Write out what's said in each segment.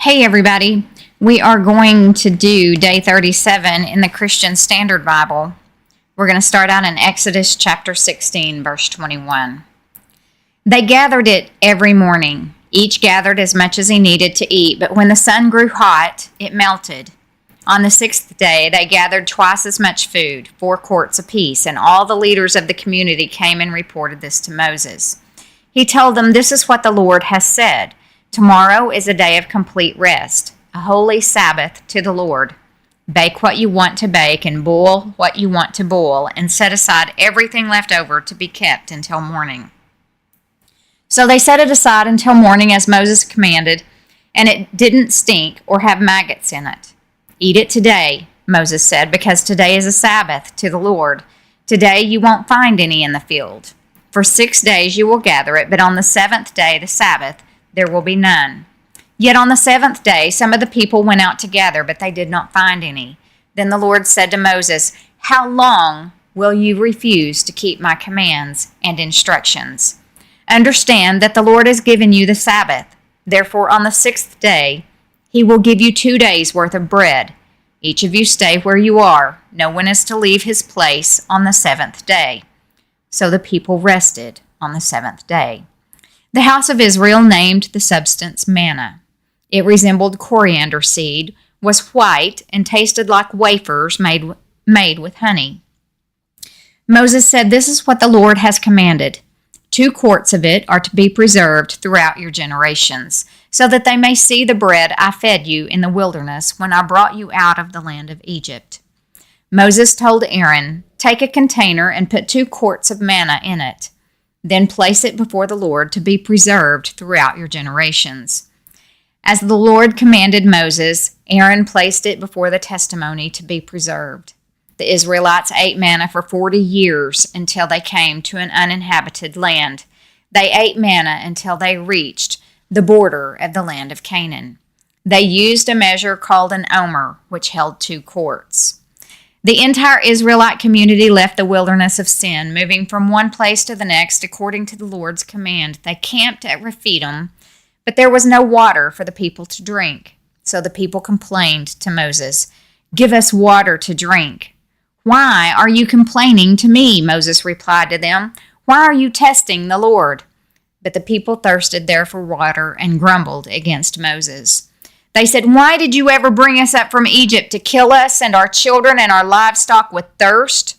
Hey everybody, we are going to do day 37 in the Christian Standard Bible. We're going to start out in Exodus chapter 16, verse 21. They gathered it every morning. Each gathered as much as he needed to eat, but when the sun grew hot, it melted. On the sixth day, they gathered twice as much food, 4 quarts apiece, and all the leaders of the community came and reported this to Moses. He told them, "This is what the Lord has said. Tomorrow is a day of complete rest, a holy Sabbath to the Lord. Bake what you want to bake and boil what you want to boil, and set aside everything left over to be kept until morning." So they set it aside until morning as Moses commanded, and it didn't stink or have maggots in it. "Eat it today," Moses said, "because today is a Sabbath to the Lord. Today you won't find any in the field. For 6 days you will gather it, but on the 7th day, the Sabbath, there will be none." Yet on the 7th day, some of the people went out to gather, but they did not find any. Then the Lord said to Moses, "How long will you refuse to keep my commands and instructions? Understand that the Lord has given you the Sabbath. Therefore, on the 6th day, he will give you 2 days' worth of bread. Each of you stay where you are. No one is to leave his place on the 7th day." So the people rested on the 7th day. The house of Israel named the substance manna. It resembled coriander seed, was white, and tasted like wafers made with honey. Moses said, "This is what the Lord has commanded. 2 quarts of it are to be preserved throughout your generations, so that they may see the bread I fed you in the wilderness when I brought you out of the land of Egypt." Moses told Aaron, "Take a container and put 2 quarts of manna in it. Then place it before the Lord to be preserved throughout your generations." As the Lord commanded Moses, Aaron placed it before the testimony to be preserved. The Israelites ate manna for 40 years until they came to an uninhabited land. They ate manna until they reached the border of the land of Canaan. They used a measure called an omer, which held 2 quarts. The entire Israelite community left the wilderness of sin, moving from one place to the next according to the Lord's command. They camped at Rephidim, but there was no water for the people to drink. So the people complained to Moses, "Give us water to drink." "Why are you complaining to me?" Moses replied to them. "Why are you testing the Lord?" But the people thirsted there for water and grumbled against Moses. They said, "Why did you ever bring us up from Egypt to kill us and our children and our livestock with thirst?"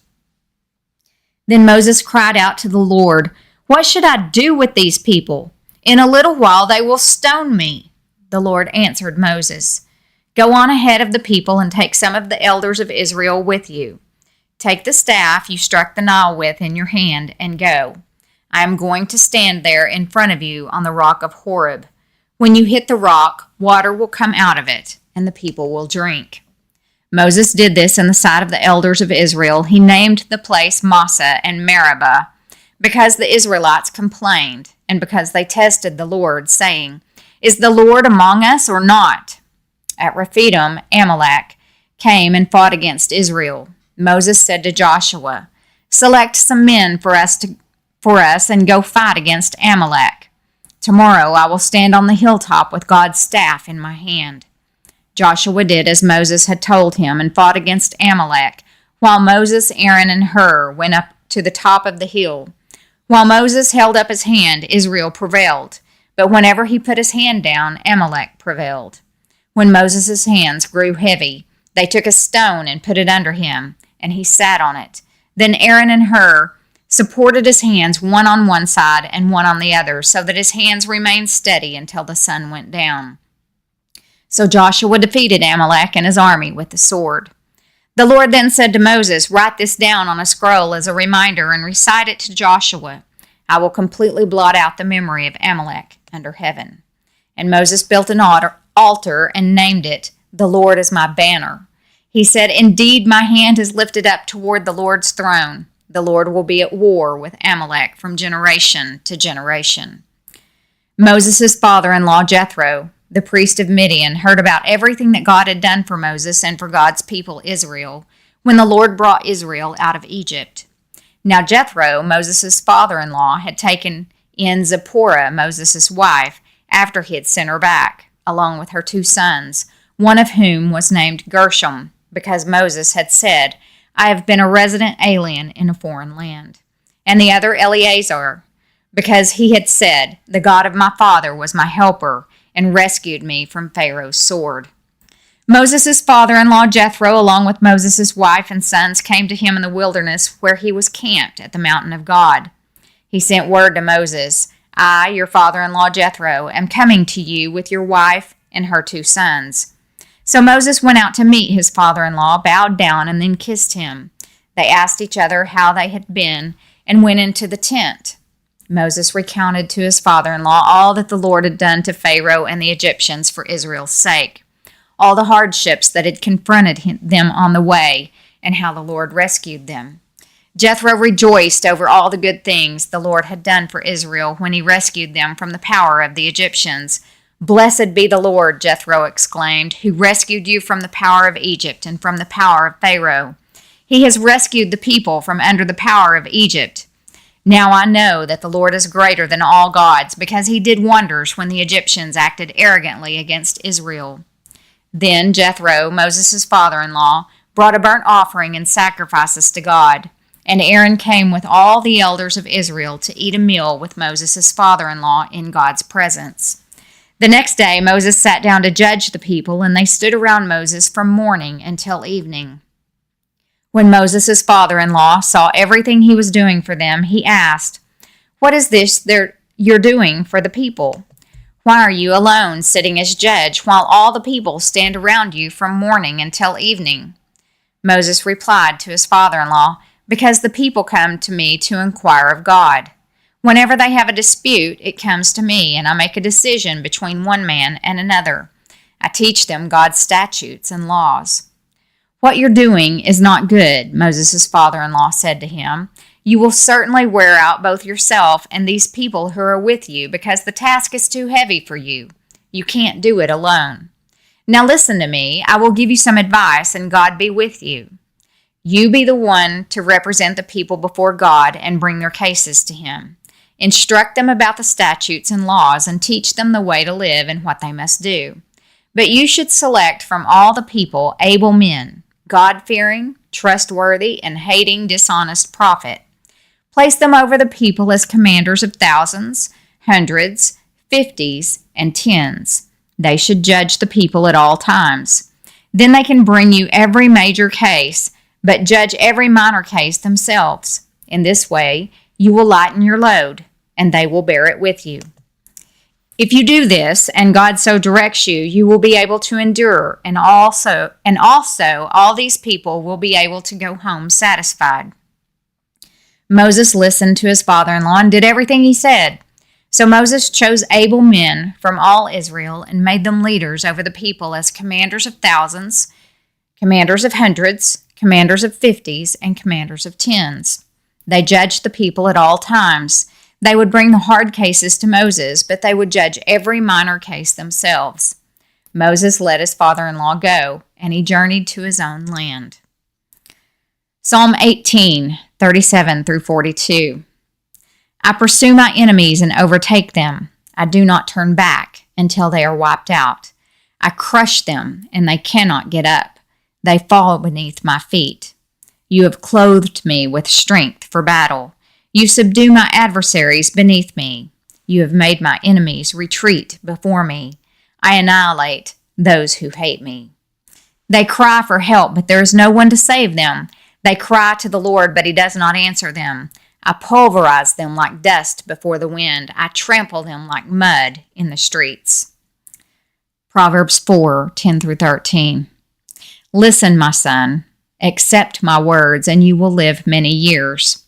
Then Moses cried out to the Lord, "What should I do with these people? In a little while they will stone me." The Lord answered Moses, "Go on ahead of the people and take some of the elders of Israel with you. Take the staff you struck the Nile with in your hand and go. I am going to stand there in front of you on the rock of Horeb. When you hit the rock, water will come out of it, and the people will drink." Moses did this in the sight of the elders of Israel. He named the place Massah and Meribah, because the Israelites complained, and because they tested the Lord, saying, "Is the Lord among us or not?" At Rephidim, Amalek came and fought against Israel. Moses said to Joshua, "Select some men for us and go fight against Amalek. Tomorrow I will stand on the hilltop with God's staff in my hand." Joshua did as Moses had told him and fought against Amalek, while Moses, Aaron, and Hur went up to the top of the hill. While Moses held up his hand, Israel prevailed, but whenever he put his hand down, Amalek prevailed. When Moses' hands grew heavy, they took a stone and put it under him, and he sat on it. Then Aaron and Hur supported his hands, one on one side and one on the other, so that his hands remained steady until the sun went down. So Joshua defeated Amalek and his army with the sword. The Lord then said to Moses, "Write this down on a scroll as a reminder and recite it to Joshua. I will completely blot out the memory of Amalek under heaven." And Moses built an altar and named it, "The Lord is my banner." He said, "Indeed, my hand is lifted up toward the Lord's throne. The Lord will be at war with Amalek from generation to generation." Moses' father-in-law Jethro, the priest of Midian, heard about everything that God had done for Moses and for God's people Israel when the Lord brought Israel out of Egypt. Now Jethro, Moses' father-in-law, had taken in Zipporah, Moses' wife, after he had sent her back. along with her 2 sons, one of whom was named Gershom, because Moses had said, I have been a resident alien in a foreign land. And the other Eleazar, because he had said, the God of my father was my helper and rescued me from Pharaoh's sword. Moses' father-in-law Jethro, along with Moses' wife and sons, came to him in the wilderness where he was camped at the mountain of God. He sent word to Moses, I, your father-in-law Jethro, am coming to you with your wife and her 2 sons. So Moses went out to meet his father-in-law, bowed down, and then kissed him. They asked each other how they had been and went into the tent. Moses recounted to his father-in-law all that the Lord had done to Pharaoh and the Egyptians for Israel's sake, all the hardships that had confronted them on the way, and how the Lord rescued them. Jethro rejoiced over all the good things the Lord had done for Israel when he rescued them from the power of the Egyptians. Blessed be the Lord, Jethro exclaimed, who rescued you from the power of Egypt and from the power of Pharaoh. He has rescued the people from under the power of Egypt. Now I know that the Lord is greater than all gods, because he did wonders when the Egyptians acted arrogantly against Israel. Then Jethro, Moses' father-in-law, brought a burnt offering and sacrifices to God. And Aaron came with all the elders of Israel to eat a meal with Moses' father-in-law in God's presence. The next day Moses sat down to judge the people, and they stood around Moses from morning until evening. When Moses' father-in-law saw everything he was doing for them, he asked, What is this you're doing for the people? Why are you alone sitting as judge while all the people stand around you from morning until evening? Moses replied to his father-in-law, Because the people come to me to inquire of God. Whenever they have a dispute, it comes to me, and I make a decision between one man and another. I teach them God's statutes and laws. What you're doing is not good, Moses' father-in-law said to him. You will certainly wear out both yourself and these people who are with you, because the task is too heavy for you. You can't do it alone. Now listen to me. I will give you some advice, and God be with you. You be the one to represent the people before God and bring their cases to him. Instruct them about the statutes and laws and teach them the way to live and what they must do. But you should select from all the people able men, God-fearing, trustworthy, and hating dishonest profit. Place them over the people as commanders of thousands, hundreds, 50s, and 10s. They should judge the people at all times. Then they can bring you every major case, but judge every minor case themselves. In this way, you will lighten your load, and they will bear it with you. If you do this, and God so directs you, you will be able to endure, and also all these people will be able to go home satisfied. Moses listened to his father-in-law and did everything he said. So Moses chose able men from all Israel and made them leaders over the people as commanders of thousands, commanders of hundreds, commanders of 50s, and commanders of 10s. They judged the people at all times. They would bring the hard cases to Moses, but they would judge every minor case themselves. Moses let his father-in-law go, and he journeyed to his own land. Psalm 18, 37 through 42. I pursue my enemies and overtake them. I do not turn back until they are wiped out. I crush them, and they cannot get up. They fall beneath my feet. You have clothed me with strength for battle. You subdue my adversaries beneath me. You have made my enemies retreat before me. I annihilate those who hate me. They cry for help, but there is no one to save them. They cry to the Lord, but he does not answer them. I pulverize them like dust before the wind. I trample them like mud in the streets. Proverbs 4, 10 through 13. Listen, my son, accept my words, and you will live many years.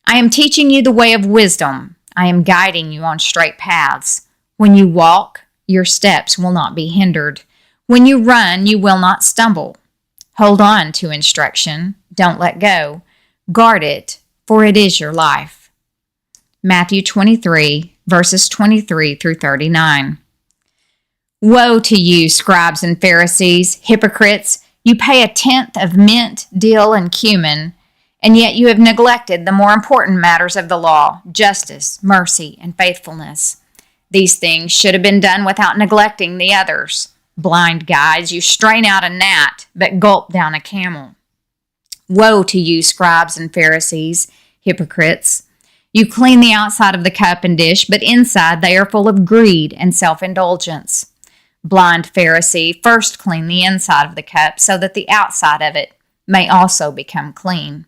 I am teaching you the way of wisdom. I am guiding you on straight paths. When you walk, your steps will not be hindered. When you run, you will not stumble. Hold on to instruction. Don't let go. Guard it, for it is your life. Matthew 23, verses 23 through 39. Woe to you, scribes and Pharisees, hypocrites! You pay a tenth of mint, dill, and cumin, and yet you have neglected the more important matters of the law, justice, mercy, and faithfulness. These things should have been done without neglecting the others. Blind guides, you strain out a gnat, but gulp down a camel. Woe to you, scribes and Pharisees, hypocrites! You clean the outside of the cup and dish, but inside they are full of greed and self-indulgence. Blind Pharisee, first clean the inside of the cup, so that the outside of it may also become clean.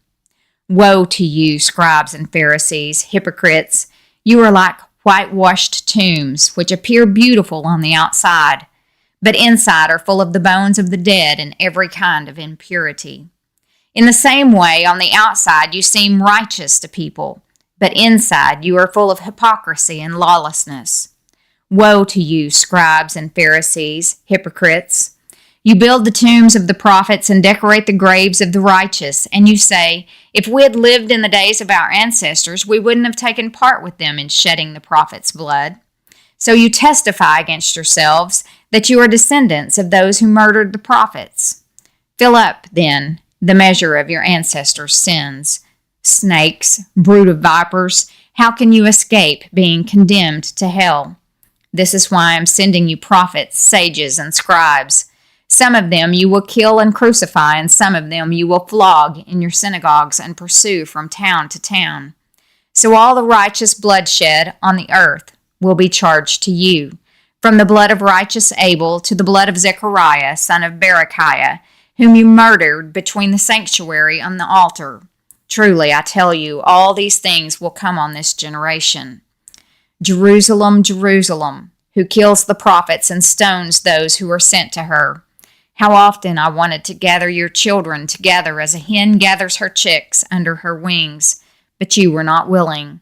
Woe to you, scribes and Pharisees, hypocrites! You are like whitewashed tombs, which appear beautiful on the outside, but inside are full of the bones of the dead and every kind of impurity. In the same way, on the outside you seem righteous to people, but inside you are full of hypocrisy and lawlessness. Woe to you, scribes and Pharisees, hypocrites! You build the tombs of the prophets and decorate the graves of the righteous, and you say, if we had lived in the days of our ancestors, we wouldn't have taken part with them in shedding the prophets' blood. So you testify against yourselves that you are descendants of those who murdered the prophets. Fill up, then, the measure of your ancestors' sins. Snakes, brood of vipers, how can you escape being condemned to hell? This is why I am sending you prophets, sages, and scribes. Some of them you will kill and crucify, and some of them you will flog in your synagogues and pursue from town to town. So all the righteous bloodshed on the earth will be charged to you, from the blood of righteous Abel to the blood of Zechariah, son of Berechiah, whom you murdered between the sanctuary and the altar. Truly, I tell you, all these things will come on this generation. Jerusalem, Jerusalem, who kills the prophets and stones those who are sent to her. How often I wanted to gather your children together as a hen gathers her chicks under her wings, but you were not willing.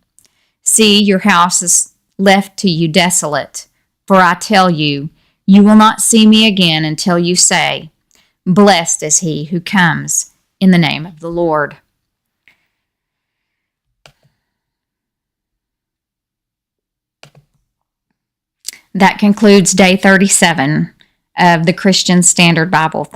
See, your house is left to you desolate. For I tell you, you will not see me again until you say, blessed is he who comes in the name of the Lord. That concludes day 37 of the Christian Standard Bible.